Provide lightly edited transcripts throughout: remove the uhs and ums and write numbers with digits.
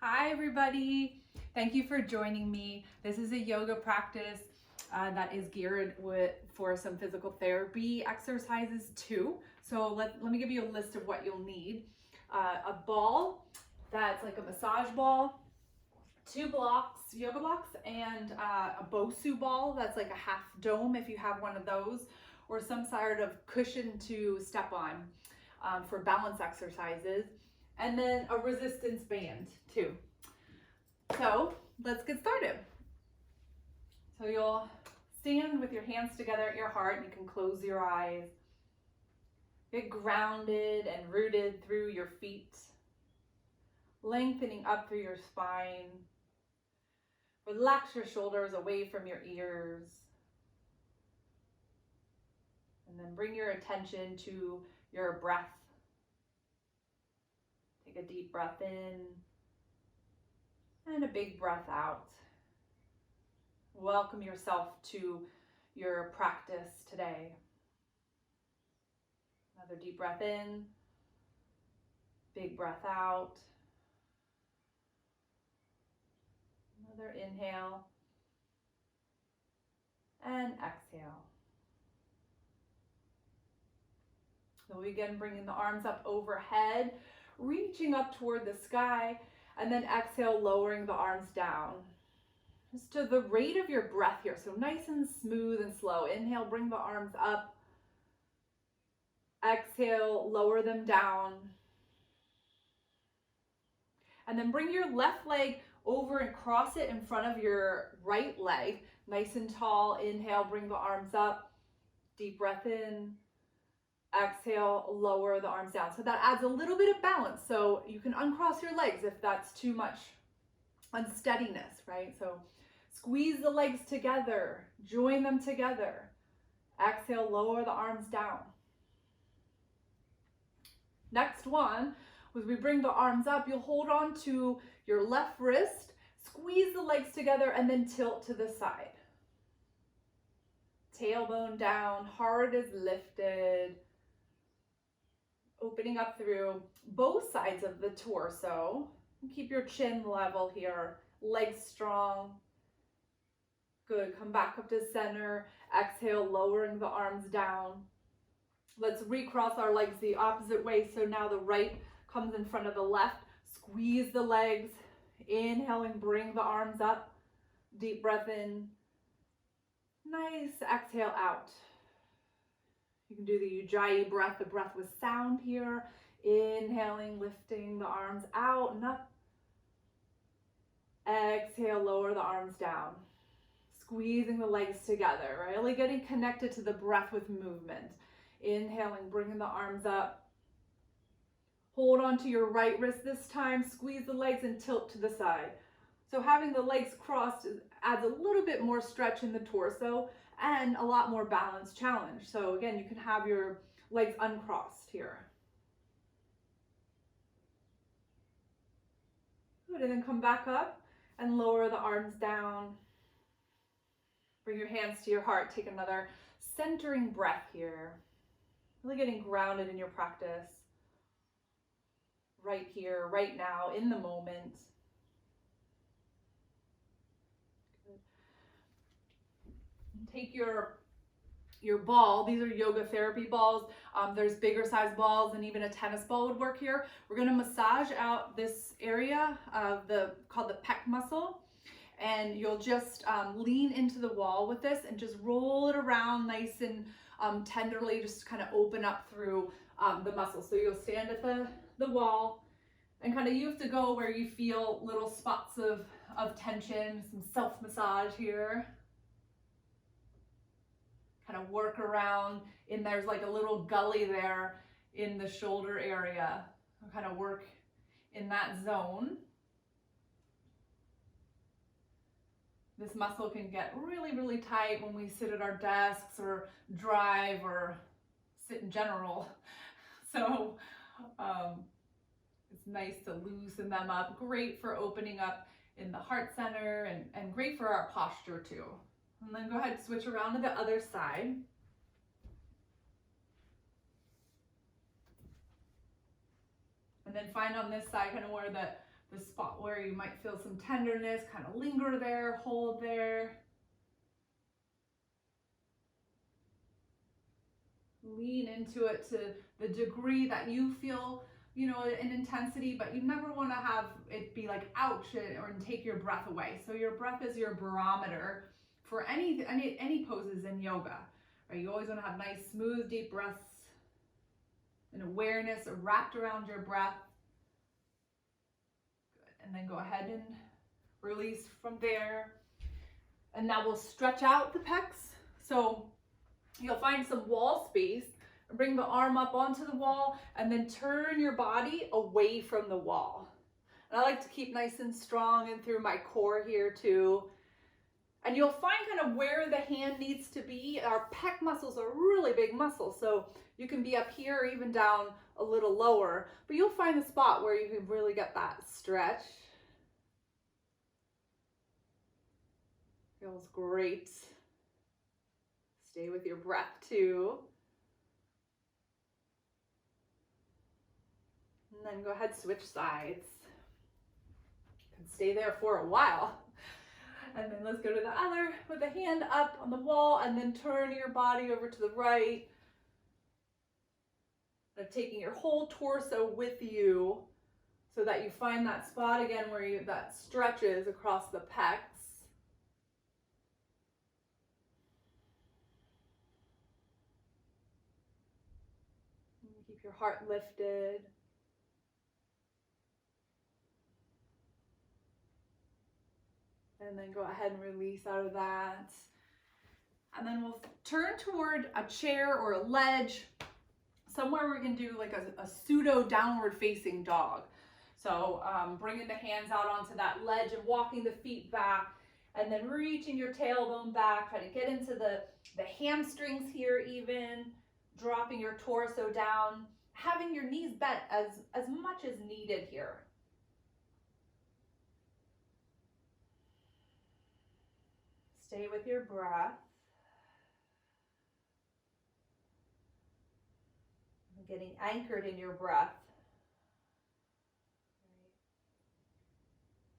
Hi everybody, thank you for joining me. This is a yoga practice that is geared for some physical therapy exercises too. So let me give you a list of what you'll need. A ball that's like a massage ball, 2 blocks, yoga blocks, and a Bosu ball that's like a half dome if you have one of those, or some sort of cushion to step on for balance exercises. And then a resistance band too. So let's get started. So you'll stand with your hands together at your heart. You can close your eyes. Get grounded and rooted through your feet, lengthening up through your spine. Relax your shoulders away from your ears. And then bring your attention to your breath. Take a deep breath in and a big breath out. Welcome yourself to your practice today. Another deep breath in, big breath out. Another inhale and exhale. So begin bringing the arms up overhead, reaching up toward the sky, and then exhale, lowering the arms down. Just to the rate of your breath here, so nice and smooth and slow. Inhale, bring the arms up. Exhale, lower them down. And then bring your left leg over and cross it in front of your right leg. Nice and tall. Inhale, bring the arms up. Deep breath in. Exhale, lower the arms down. So that adds a little bit of balance. So you can uncross your legs if that's too much unsteadiness, right? So squeeze the legs together. Join them together. Exhale, lower the arms down. Next one, as we bring the arms up, you'll hold on to your left wrist, squeeze the legs together, and then tilt to the side. Tailbone down, heart is lifted. Opening up through both sides of the torso. Keep your chin level here, legs strong. Good, come back up to center. Exhale, lowering the arms down. Let's recross our legs the opposite way. So now the right comes in front of the left. Squeeze the legs. Inhaling, bring the arms up. Deep breath in. Nice. Exhale out. You can do the Ujjayi breath, the breath with sound here. Inhaling, lifting the arms out and up. Exhale, lower the arms down. Squeezing the legs together, really getting connected to the breath with movement. Inhaling, bringing the arms up. Hold on to your right wrist this time. Squeeze the legs and tilt to the side. So having the legs crossed adds a little bit more stretch in the torso and a lot more balance challenge. So again, you can have your legs uncrossed here. Good, and then come back up and lower the arms down. Bring your hands to your heart. Take another centering breath here. Really getting grounded in your practice. Right here, right now, in the moment. Take your ball. These are yoga therapy balls. There's bigger size balls, and even a tennis ball would work here. We're going to massage out this area of called the pec muscle, and you'll just lean into the wall with this and just roll it around nice and tenderly, just kind of open up through the muscle. So you'll stand at the wall, and kind of you have to go where you feel little spots of tension, some self-massage here. Kind of work around, and there's like a little gully there in the shoulder area. Kind of work in that zone. This muscle can get really, really tight when we sit at our desks or drive or sit in general. So it's nice to loosen them up. Great for opening up in the heart center and great for our posture too. And then go ahead and switch around to the other side. And then find on this side kind of where the the spot where you might feel some tenderness, kind of linger there, hold there. Lean into it to the degree that you feel, you know, an intensity, but you never want to have it be like ouch or take your breath away. So your breath is your barometer for any poses in yoga, right? You always want to have nice, smooth, deep breaths and awareness wrapped around your breath. Good. And then go ahead and release from there. And now we'll stretch out the pecs. So you'll find some wall space, bring the arm up onto the wall, and then turn your body away from the wall. And I like to keep nice and strong and through my core here too. And you'll find kind of where the hand needs to be. Our pec muscles are really big muscles, so you can be up here or even down a little lower, but you'll find the spot where you can really get that stretch. Feels great. Stay with your breath too. And then go ahead, switch sides. You can stay there for a while. And then let's go to the other with the hand up on the wall and then turn your body over to the right. And taking your whole torso with you so that you find that spot again where that stretches across the pecs. Keep your heart lifted. And then go ahead and release out of that. And then we'll turn toward a chair or a ledge, somewhere we can do like a pseudo downward facing dog. So bringing the hands out onto that ledge and walking the feet back, and then reaching your tailbone back, try to get into the hamstrings here even, dropping your torso down, having your knees bent as much as needed here. Stay with your breath. Getting anchored in your breath.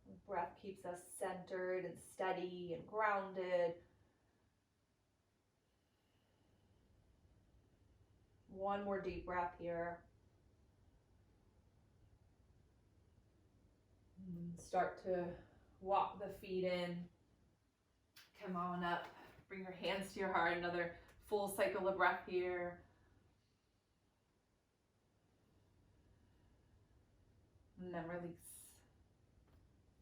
The breath keeps us centered and steady and grounded. One more deep breath here. And start to walk the feet in. Come on up. Bring your hands to your heart. Another full cycle of breath here. And then release.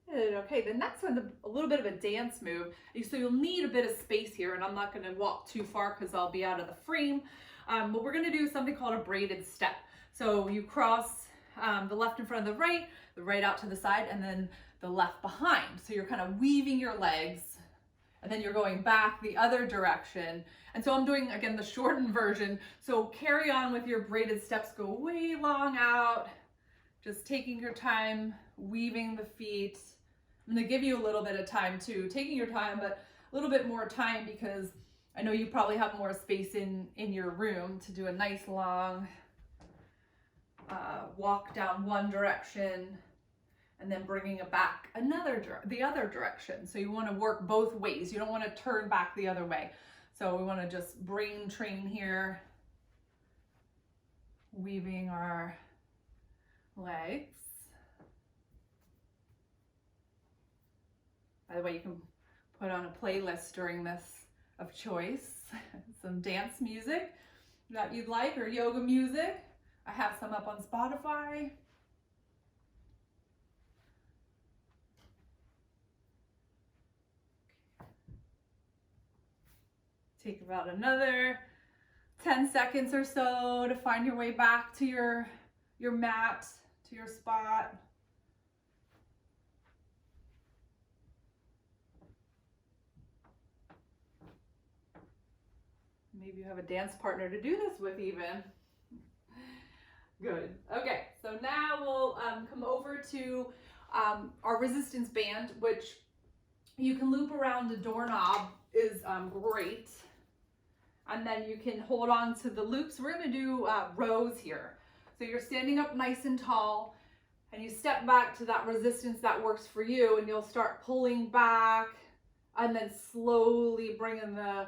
Good. Okay, the next one's a little bit of a dance move. So you'll need a bit of space here, and I'm not going to walk too far because I'll be out of the frame. But we're going to do something called a braided step. So you cross the left in front of the right out to the side, and then the left behind. So you're kind of weaving your legs, and then you're going back the other direction. And so I'm doing, again, the shortened version. So carry on with your braided steps, go way long out. Just taking your time, weaving the feet. I'm gonna give you a little bit of time too, taking your time, but a little bit more time because I know you probably have more space in your room to do a nice long walk down one direction and then bringing it back the other direction. So you wanna work both ways. You don't wanna turn back the other way. So we wanna just brain train here, weaving our legs. By the way, you can put on a playlist during this of choice, some dance music that you'd like or yoga music. I have some up on Spotify. Take about another 10 seconds or so to find your way back to your mat, to your spot. Maybe you have a dance partner to do this with even. Good. Okay, so now we'll come over to our resistance band, which you can loop around the doorknob, is great. And then you can hold on to the loops. We're gonna do rows here. So you're standing up nice and tall, And you step back to that resistance that works for you, and you'll start pulling back and then slowly bringing the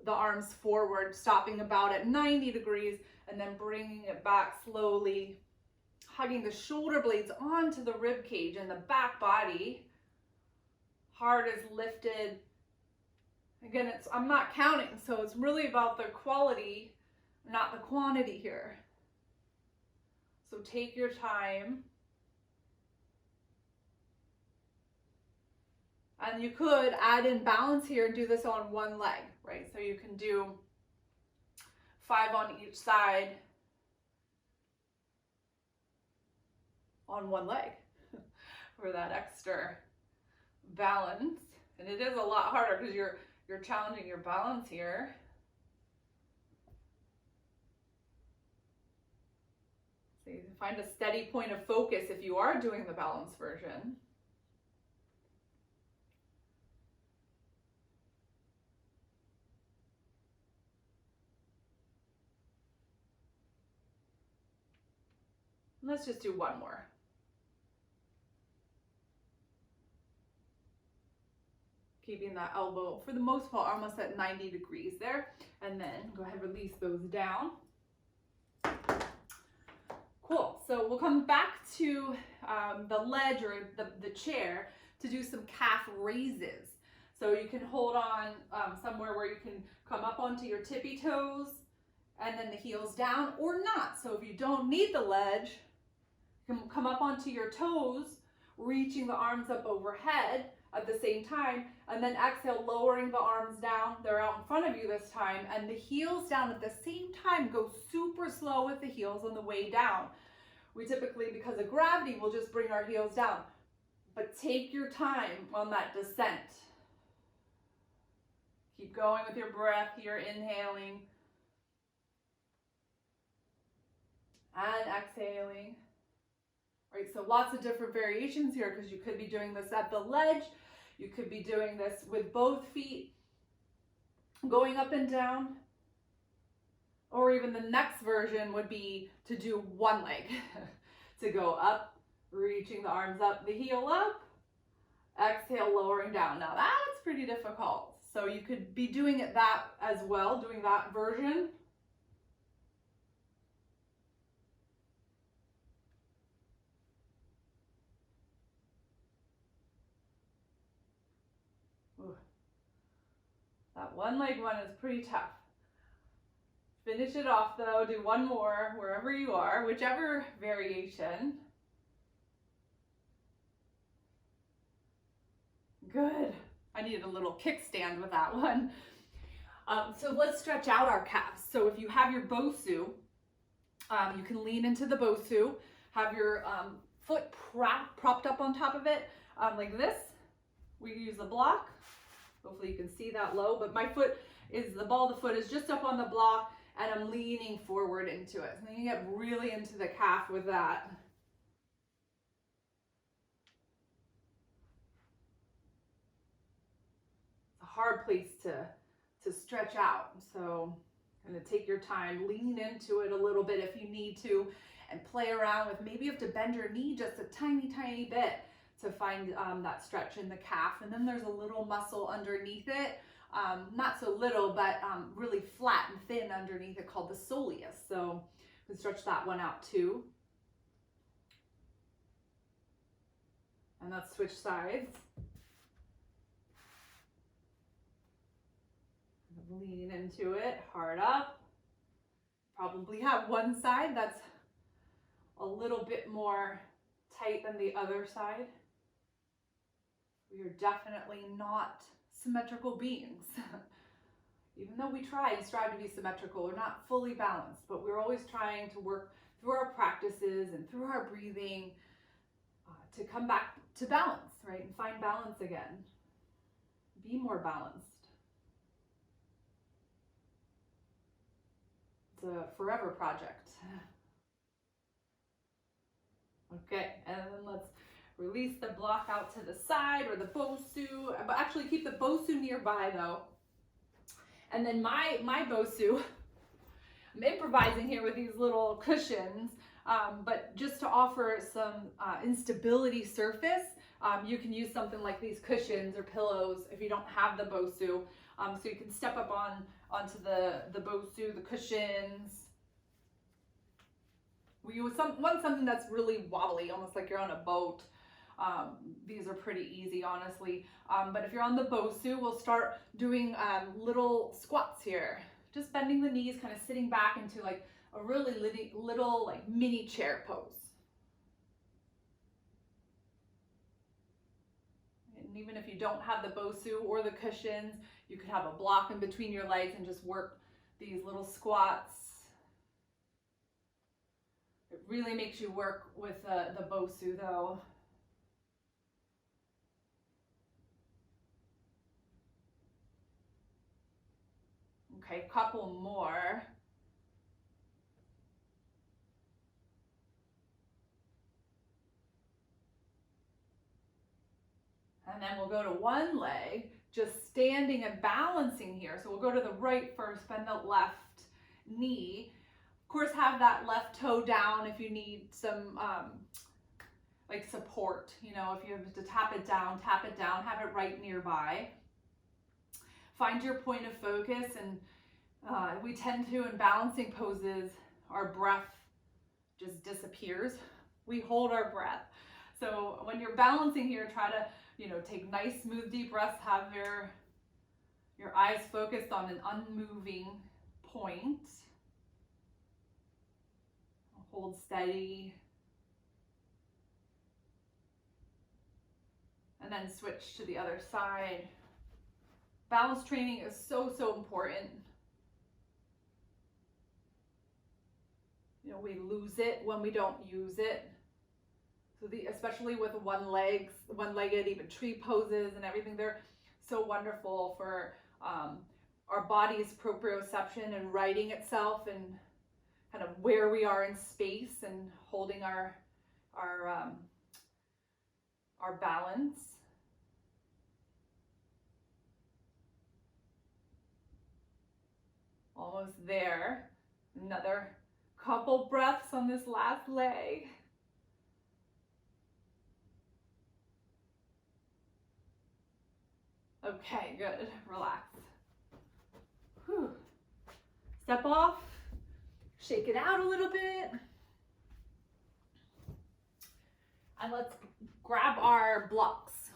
arms forward, stopping about at 90 degrees and then bringing it back slowly, hugging the shoulder blades onto the rib cage and the back body. Heart is lifted. Again, I'm not counting, so it's really about the quality, not the quantity here. So take your time. And you could add in balance here and do this on one leg, right? So you can do 5 on each side on one leg for that extra balance. And it is a lot harder because you're challenging your balance here. So you can find a steady point of focus if you are doing the balance version. Let's just do one more. Keeping that elbow, for the most part, almost at 90 degrees there. And then go ahead and release those down. Cool. So we'll come back to the ledge or the chair to do some calf raises. So you can hold on somewhere where you can come up onto your tippy toes and then the heels down, or not. So if you don't need the ledge, you can come up onto your toes, reaching the arms up overhead at the same time, and then exhale, lowering the arms down. They're out in front of you this time, and the heels down at the same time. Go super slow with the heels on the way down. We typically, because of gravity, will just bring our heels down, but take your time on that descent. Keep going with your breath here, inhaling and exhaling. Right, so lots of different variations here, because you could be doing this at the ledge, you could be doing this with both feet going up and down, or even the next version would be to do one leg, to go up, reaching the arms up, the heel up, exhale, lowering down. Now that's pretty difficult, so you could be doing it that as well, doing that version. That one leg one is pretty tough. Finish it off though, do one more wherever you are, whichever variation. Good. I needed a little kickstand with that one. So let's stretch out our calves. So if you have your Bosu, you can lean into the Bosu, have your foot propped up on top of it like this. We use the block. Hopefully you can see that low, but my foot is, the ball of the foot is just up on the block, and I'm leaning forward into it. So you get really into the calf with that. It's a hard place to stretch out. So kind of take your time, lean into it a little bit if you need to, and play around with, maybe you have to bend your knee just a tiny, tiny bit to find that stretch in the calf. And then there's a little muscle underneath it, not so little, but really flat and thin underneath it, called the soleus. So you can stretch that one out too. And let's switch sides. Lean into it, hard up. Probably have one side that's a little bit more tight than the other side. We are definitely not symmetrical beings. Even though we try and strive to be symmetrical, we're not fully balanced, but we're always trying to work through our practices and through our breathing to come back to balance, right? And find balance again. Be more balanced. It's a forever project. Okay, and then let's release the block out to the side, or the Bosu, but actually keep the Bosu nearby though. And then my Bosu, I'm improvising here with these little cushions. But just to offer some instability surface, you can use something like these cushions or pillows if you don't have the Bosu. So you can step up onto the Bosu, the cushions. We want something that's really wobbly, almost like you're on a boat. These are pretty easy, honestly. But if you're on the Bosu, we'll start doing little squats here. Just bending the knees, kind of sitting back into like a really little like mini chair pose. And even if you don't have the Bosu or the cushions, you could have a block in between your legs and just work these little squats. It really makes you work with the Bosu though. Okay, couple more. And then we'll go to one leg, just standing and balancing here. So we'll go to the right first, bend the left knee. Of course, have that left toe down if you need some like support. You know, if you have to tap it down, have it right nearby. Find your point of focus, and we tend to, in balancing poses, our breath just disappears. We hold our breath. So when you're balancing here, try to, you know, take nice, smooth, deep breaths. Have your eyes focused on an unmoving point. Hold steady. And then switch to the other side. Balance training is so important. You know, we lose it when we don't use it. So especially with one-legged, even tree poses and everything, they're so wonderful for our body's proprioception and righting itself and kind of where we are in space and holding our balance. Almost there. Another couple breaths on this last leg. Okay, good. Relax. Whew. Step off. Shake it out a little bit. And let's grab our blocks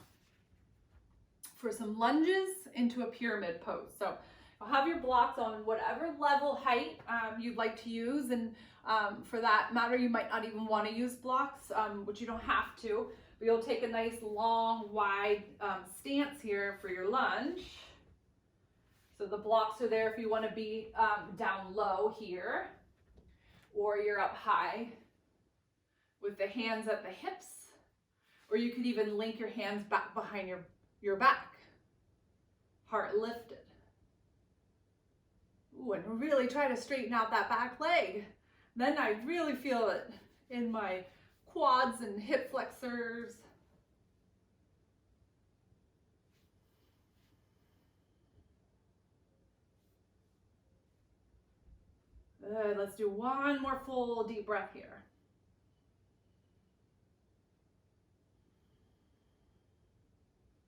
for some lunges into a pyramid pose. So I'll have your blocks on whatever level height you'd like to use, and for that matter, you might not even want to use blocks, which you don't have to. But you'll take a nice long, wide stance here for your lunge. So the blocks are there if you want to be down low here, or you're up high with the hands at the hips, or you could even link your hands back behind your back, heart lifted. Ooh, and really try to straighten out that back leg. Then I really feel it in my quads and hip flexors. Good. Let's do one more full deep breath here.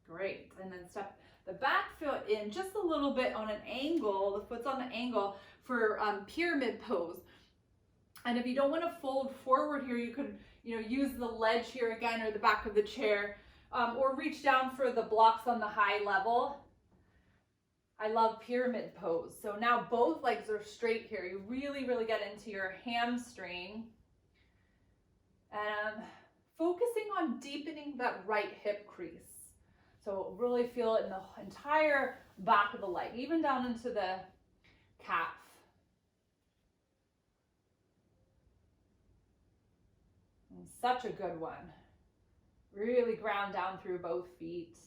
Great. And then step the back foot in just a little bit on an angle. The foot's on the angle for pyramid pose. And if you don't want to fold forward here, you could, you know, use the ledge here again, or the back of the chair, or reach down for the blocks on the high level. I love pyramid pose. So now both legs are straight here. You really get into your hamstring. And focusing on deepening that right hip crease. So really feel it in the entire back of the leg, even down into the calf. And such a good one. Really ground down through both feet.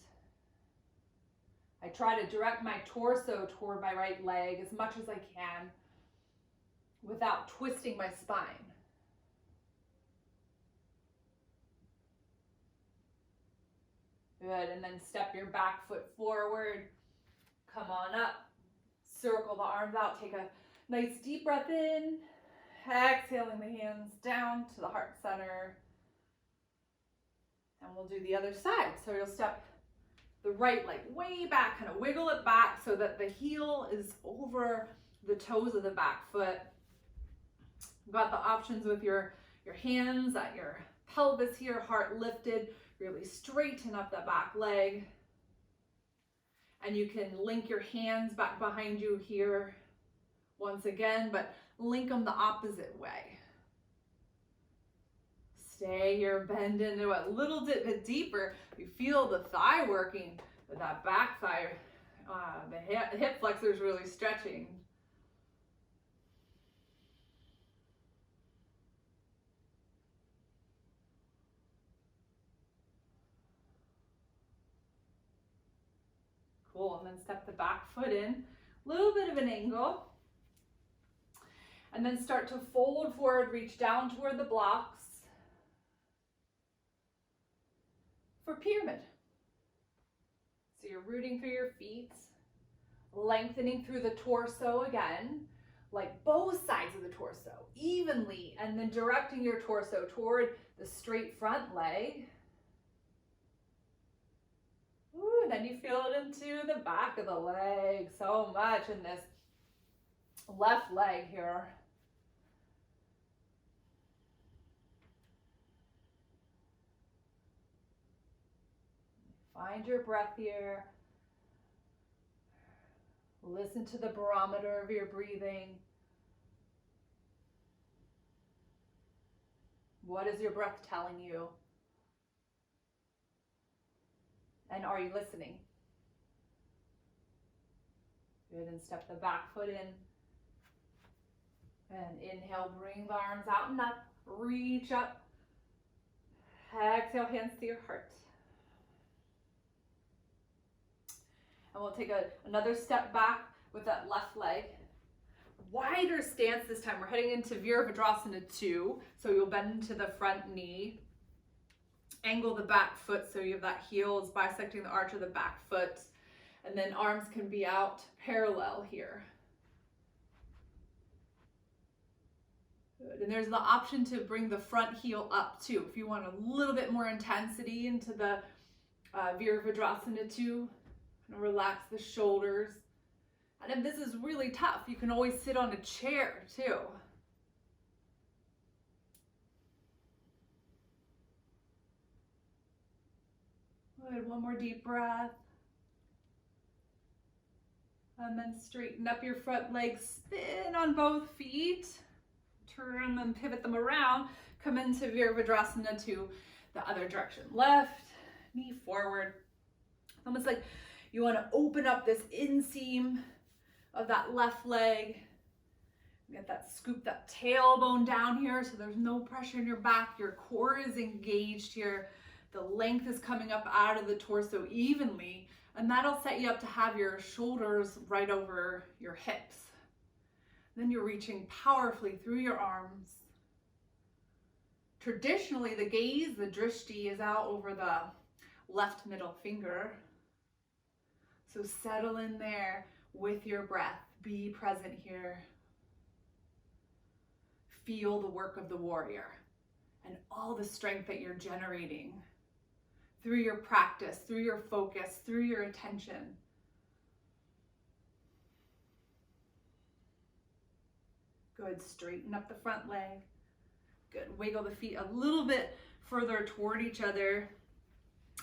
I try to direct my torso toward my right leg as much as I can without twisting my spine. Good, and then step your back foot forward. Come on up. Circle the arms out. Take a nice deep breath in Exhaling the hands down to the heart center. And we'll do the other side. So you'll step the right leg way back, kind of wiggle it back so that the heel is over the toes of the back foot. You've got the options with your hands at your pelvis here, heart lifted, really straighten up that back leg. And you can link your hands back behind you here once again, but link them the opposite way. Stay here, bend into it a little bit deeper. You feel the thigh working, but that back thigh, the hip flexor is really stretching. Cool, and then step the back foot in, a little bit of an angle. And then start to fold forward, reach down toward the blocks for pyramid. So you're rooting through your feet, lengthening through the torso again, like both sides of the torso, evenly, and then directing your torso toward the straight front leg. Ooh, then you feel it into the back of the leg so much in this left leg here. Find your breath here. Listen to the barometer of your breathing. What is your breath telling you? And are you listening? Good, and step the back foot in. And inhale, bring the arms out and up. Reach up. Exhale, hands to your heart. And we'll take another step back with that left leg. Wider stance this time. We're heading into Veer Vajrasana 2. So you'll bend into the front knee. Angle the back foot so you have that heel is bisecting the arch of the back foot. And then arms can be out parallel here. Good. And there's the option to bring the front heel up too. If you want a little bit more intensity into the Veer Vajrasana 2. Relax the shoulders. And if this is really tough, you can always sit on a chair too. Good, one more deep breath. And then straighten up your front legs, spin on both feet. Turn them, pivot them around. Come into Veer Vajrasana to the other direction. Left knee forward. Almost like you want to open up this inseam of that left leg. Get that, scoop that tailbone down here so there's no pressure in your back. Your core is engaged here. The length is coming up out of the torso evenly, and that'll set you up to have your shoulders right over your hips. Then you're reaching powerfully through your arms. Traditionally, the gaze, the drishti, is out over the left middle finger. So settle in there with your breath. Be present here. Feel the work of the warrior and all the strength that you're generating through your practice, through your focus, through your attention. Good, straighten up the front leg. Good, wiggle the feet a little bit further toward each other.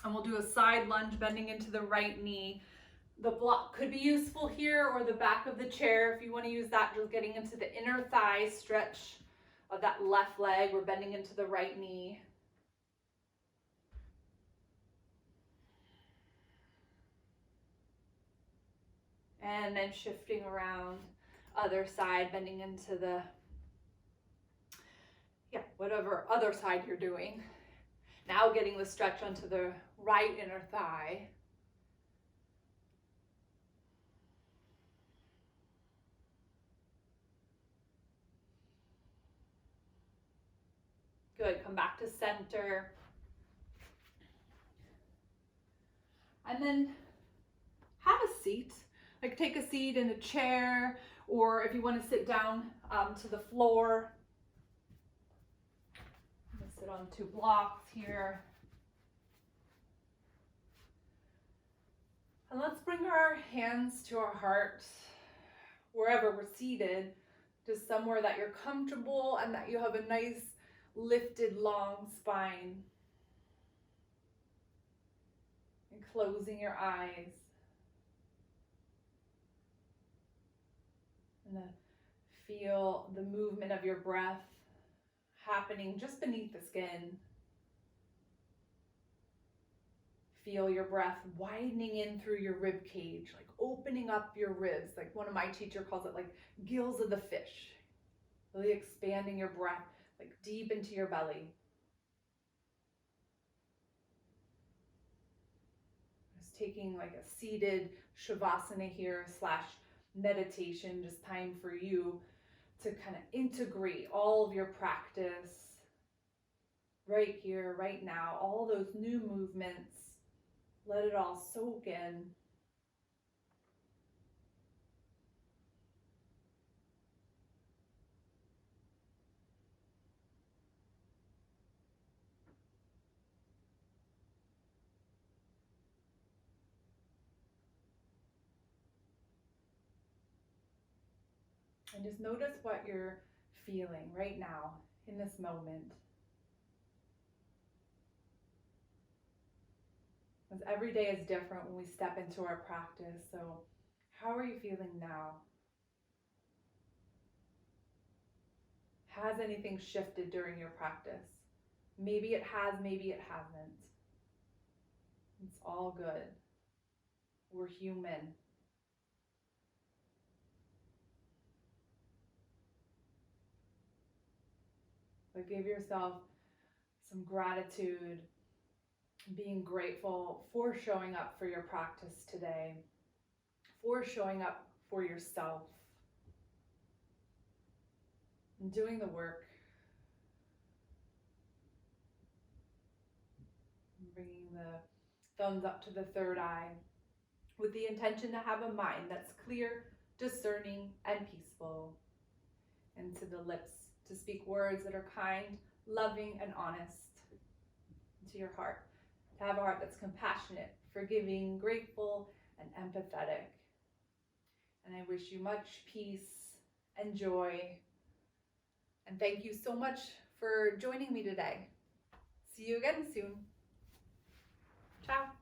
And we'll do a side lunge, bending into the right knee. The block could be useful here or the back of the chair. If you want to use that, just getting into the inner thigh stretch of that left leg. We're bending into the right knee. And then shifting around, other side, bending into the, whatever other side you're doing. Now getting the stretch onto the right inner thigh. Good, come back to center. And then have a seat. Like take a seat in a chair, or if you want to sit down to the floor, on 2 blocks here. And let's bring our hands to our heart, wherever we're seated, just somewhere that you're comfortable and that you have a nice lifted long spine. And closing your eyes. And feel the movement of your breath happening just beneath the skin. Feel your breath widening in through your rib cage, like opening up your ribs. Like one of my teachers calls it like gills of the fish. Really expanding your breath like deep into your belly. Just taking like a seated shavasana here / meditation, just time for you to kind of integrate all of your practice right here, right now, all those new movements. Let it all soak in. And just notice what you're feeling right now in this moment. Because every day is different when we step into our practice. So how are you feeling now? Has anything shifted during your practice? Maybe it has, maybe it hasn't. It's all good. We're human. But give yourself some gratitude, being grateful for showing up for your practice today, for showing up for yourself, and doing the work. And bringing the thumbs up to the third eye with the intention to have a mind that's clear, discerning, and peaceful. And to the lips to speak words that are kind, loving, and honest. To your heart, to have a heart that's compassionate, forgiving, grateful, and empathetic. And I wish you much peace and joy. And thank you so much for joining me today. See you again soon. Ciao.